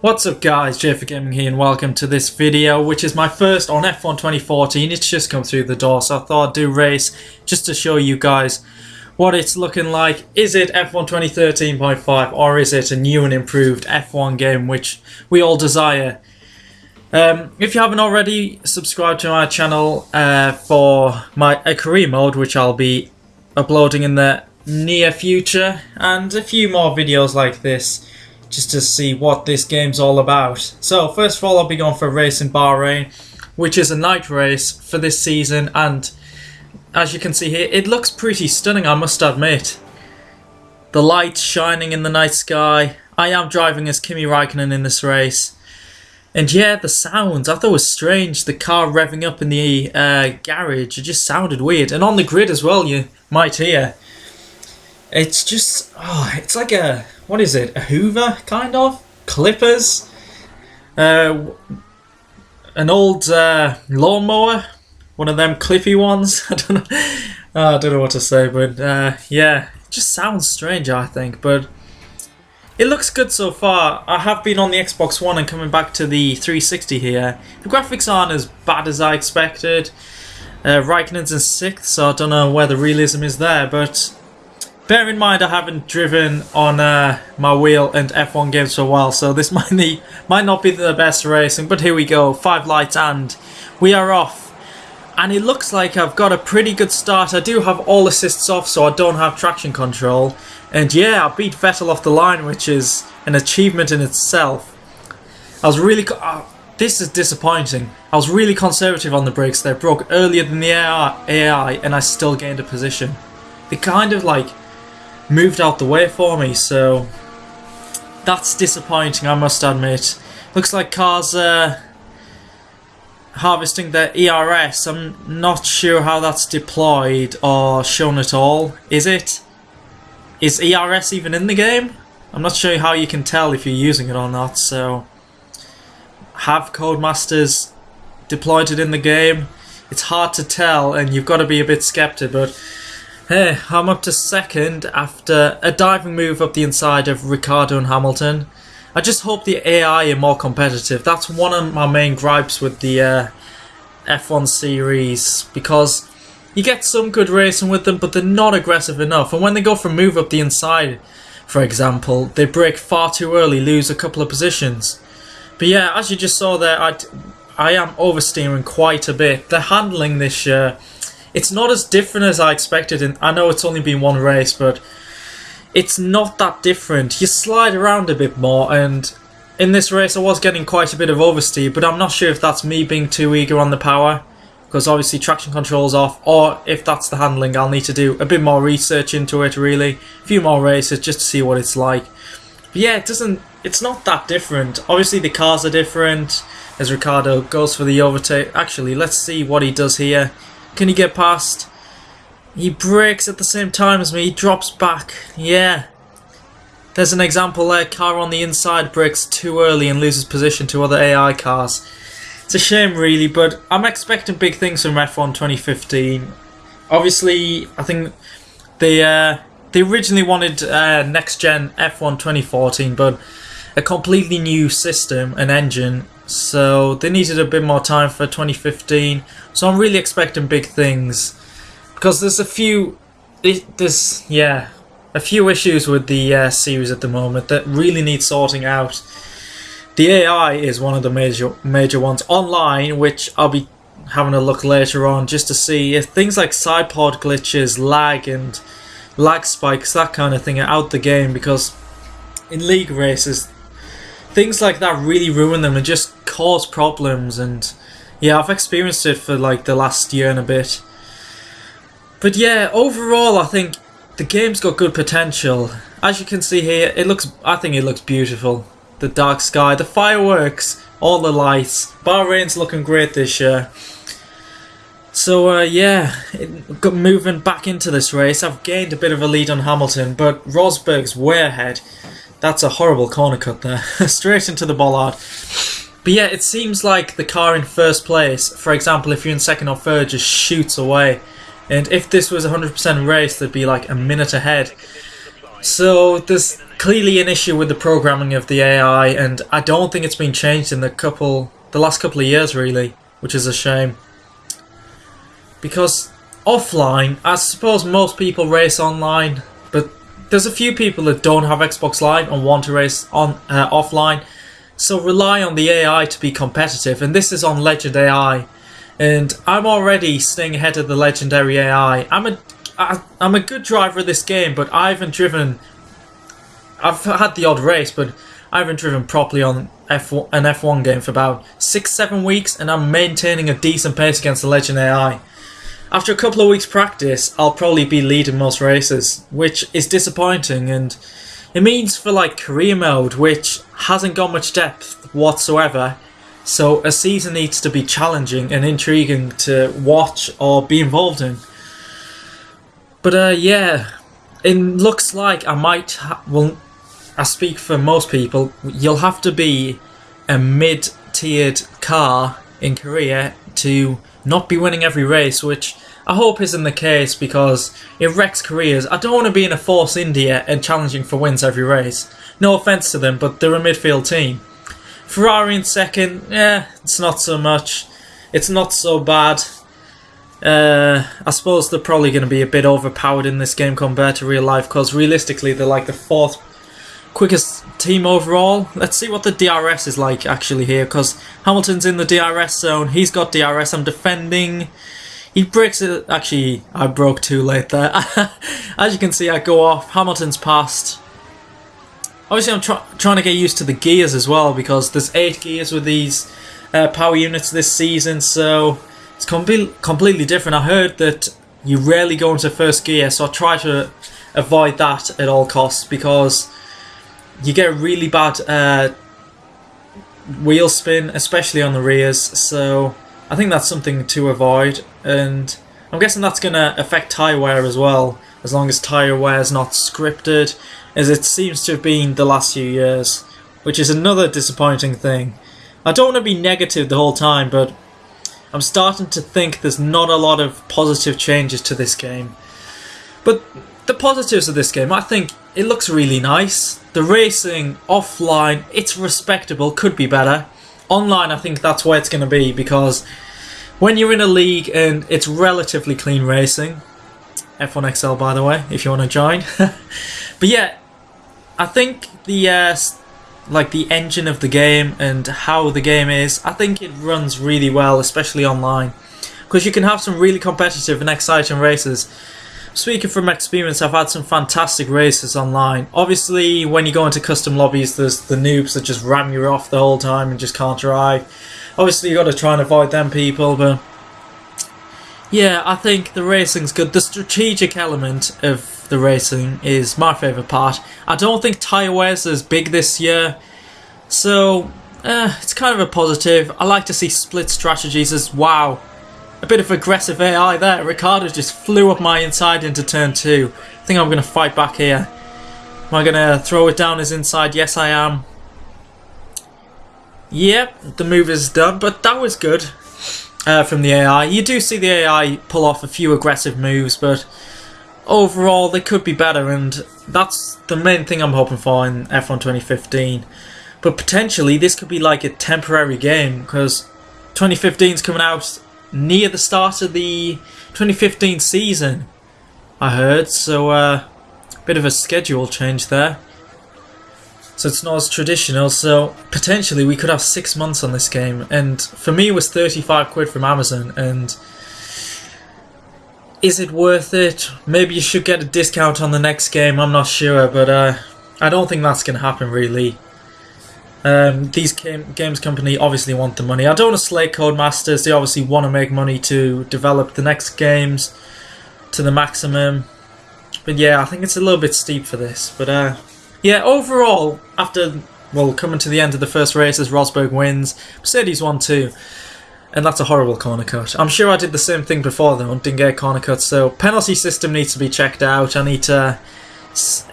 What's up guys, JayFerGaming here and welcome to this video, which is my first on F1 2014. It's just come through the door, so I thought I'd do a race just to show you guys what it's looking like. Is it F1 2013.5 or is it a new and improved F1 game which we all desire? If you haven't already, subscribe to my channel for a career mode which I'll be uploading in the near future, and a few more videos like this just to see what this game's all about. So first of all, I'll be going for a race in Bahrain, which is a night race for this season, and as you can see here, it looks pretty stunning, I must admit. The lights shining in the night sky. I am driving as Kimi Raikkonen in this race. And yeah, the sounds, I thought it was strange, the car revving up in the garage, it just sounded weird. And on the grid as well, you might hear. It's just, it's like a, what is it, a Hoover, kind of? Clippers? An old lawnmower? One of them clippy ones? I don't know what to say, but yeah, it just sounds strange, I think, but it looks good so far. I have been on the Xbox One and coming back to the 360 here. The graphics aren't as bad as I expected. Raikkonen's in 6th, so I don't know where the realism is there, but bear in mind I haven't driven on my wheel and F1 games for a while, so this might not be the best racing, but here we go. 5 lights and we are off. And it looks like I've got a pretty good start. I do have all assists off, so I don't have traction control. And yeah, I beat Vettel off the line, which is an achievement in itself. I was really... this is disappointing. I was really conservative on the brakes there. Broke earlier than the AI, and I still gained a position. They kind of like moved out the way for me, so that's disappointing, I must admit. Looks like cars harvesting their ERS. I'm not sure how that's deployed or shown at all. Is it? Is ERS even in the game? I'm not sure how you can tell if you're using it or not, so have Codemasters deployed it in the game? It's hard to tell and you've got to be a bit skeptic, but hey, I'm up to 2nd after a diving move up the inside of Ricciardo and Hamilton. I just hope the AI are more competitive. That's one of my main gripes with the F1 series, because you get some good racing with them, but they're not aggressive enough. And when they go for a move up the inside, for example, they brake far too early, lose a couple of positions. But yeah, as you just saw there, I am oversteering quite a bit. The handling this year, it's not as different as I expected. And I know it's only been one race, but it's not that different. You slide around a bit more, and in this race I was getting quite a bit of oversteer, but I'm not sure if that's me being too eager on the power, because obviously traction control's off, or if that's the handling. I'll need to do a bit more research into it, really. A few more races just to see what it's like. But yeah, it's not that different. Obviously the cars are different as Ricciardo goes for the overtake. Actually, let's see what he does here. Can he get past? He brakes at the same time as me, he drops back. Yeah. There's an example there, car on the inside brakes too early and loses position to other AI cars. It's a shame really, but I'm expecting big things from F1 2015. Obviously, I think they originally wanted next gen F1 2014, but a completely new system and engine, so they needed a bit more time for 2015. So I'm really expecting big things, because there's a few issues with the series at the moment that really need sorting out. The AI is one of the major ones online, which I'll be having a look later on just to see if things like side pod glitches, lag and lag spikes, that kind of thing are out the game, because in league races things like that really ruin them and just cause problems. And yeah, I've experienced it for like the last year and a bit. But yeah, overall I think the game's got good potential. As you can see here, I think it looks beautiful. The dark sky, the fireworks, all the lights. Bahrain's looking great this year. So yeah, moving back into this race, I've gained a bit of a lead on Hamilton, but Rosberg's way ahead. That's a horrible corner cut there, straight into the bollard. But yeah, it seems like the car in first place, for example, if you're in 2nd or 3rd, just shoots away. And if this was 100% race, they'd be like a minute ahead. So there's clearly an issue with the programming of the AI, and I don't think it's been changed in the last couple of years really, which is a shame. Because offline, I suppose most people race online, but there's a few people that don't have Xbox Live and want to race on offline, so rely on the AI to be competitive, and this is on Legend AI, and I'm already staying ahead of the legendary AI. I'm a good driver of this game, but I've had the odd race, but I haven't driven properly on an F1 game for about 6-7 weeks, and I'm maintaining a decent pace against the Legend AI. After a couple of weeks practice, I'll probably be leading most races, which is disappointing, and it means for like career mode, which hasn't got much depth whatsoever, so a season needs to be challenging and intriguing to watch or be involved in. But yeah, it looks like I might, I speak for most people, you'll have to be a mid-tiered car in Korea to not be winning every race, which I hope isn't the case because it wrecks careers. I don't want to be in a Force India and challenging for wins every race. No offence to them, but they're a midfield team. Ferrari in second, it's not so much. It's not so bad. I suppose they're probably going to be a bit overpowered in this game compared to real life, because realistically they're like the 4th quickest team overall. Let's see what the DRS is like actually here, because Hamilton's in the DRS zone. He's got DRS. I'm defending. He breaks it. Actually, I broke too late there. As you can see, I go off. Hamilton's passed. Obviously, I'm trying to get used to the gears as well, because there's 8 gears with these power units this season, so it's completely different. I heard that you rarely go into first gear, so I try to avoid that at all costs, because you get a really bad wheel spin, especially on the rears, so I think that's something to avoid, and I'm guessing that's going to affect tyre wear as well, as long as tyre wear is not scripted, as it seems to have been the last few years, which is another disappointing thing. I don't want to be negative the whole time, but I'm starting to think there's not a lot of positive changes to this game. But the positives of this game, I think it looks really nice. The racing offline, it's respectable, could be better. Online, I think that's where it's going to be, because when you're in a league and it's relatively clean racing, F1 XL by the way, if you want to join. But yeah, I think the engine of the game and how the game is, I think it runs really well, especially online, because you can have some really competitive and exciting races. Speaking from experience, I've had some fantastic races online. Obviously, when you go into custom lobbies, there's the noobs that just ram you off the whole time and just can't drive. Obviously, you got to try and avoid them people, but yeah, I think the racing's good. The strategic element of the racing is my favourite part. I don't think tyre wear's as big this year, so it's kind of a positive. I like to see split strategies as wow. A bit of aggressive AI there. Ricardo just flew up my inside into turn 2. I think I'm going to fight back here. Am I going to throw it down his inside? Yes, I am. Yep, the move is done, but that was good from the AI. You do see the AI pull off a few aggressive moves, but overall they could be better, and that's the main thing I'm hoping for in F1 2015. But potentially this could be like a temporary game, because 2015 is coming out near the start of the 2015 season, I heard, so bit of a schedule change there. So it's not as traditional, so potentially we could have 6 months on this game, and for me it was 35 quid from Amazon, and is it worth it? Maybe you should get a discount on the next game, I'm not sure, but I don't think that's going to happen really. These games company obviously want the money. I don't want to slay Codemasters. They obviously want to make money to develop the next games to the maximum. But yeah, I think it's a little bit steep for this. But yeah, overall, after coming to the end of the first races, Rosberg wins. Mercedes won too, and that's a horrible corner cut. I'm sure I did the same thing before though, and didn't get a corner cut. So penalty system needs to be checked out. I need to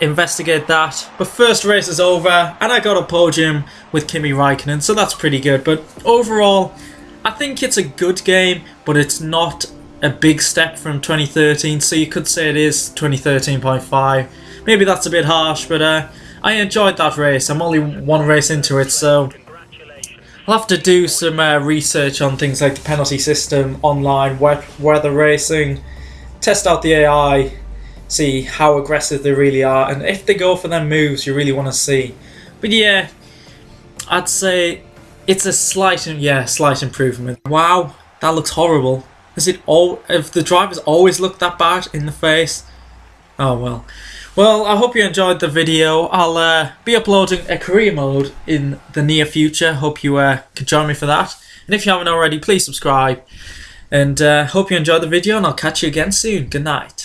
investigate that. But first race is over, and I got a podium with Kimi Raikkonen, so that's pretty good. But overall, I think it's a good game, but it's not a big step from 2013, so you could say it is 2013.5. Maybe that's a bit harsh, but I enjoyed that race. I'm only one race into it, so I'll have to do some research on things like the penalty system, online, weather racing, test out the AI, see how aggressive they really are, and if they go for them moves you really want to see. But yeah, I'd say it's a slight improvement. Wow, that looks horrible. If the drivers always look that bad in the face? Oh well. Well, I hope you enjoyed the video. I'll be uploading a career mode in the near future. Hope you can join me for that. And if you haven't already, please subscribe. And hope you enjoyed the video, and I'll catch you again soon. Good night.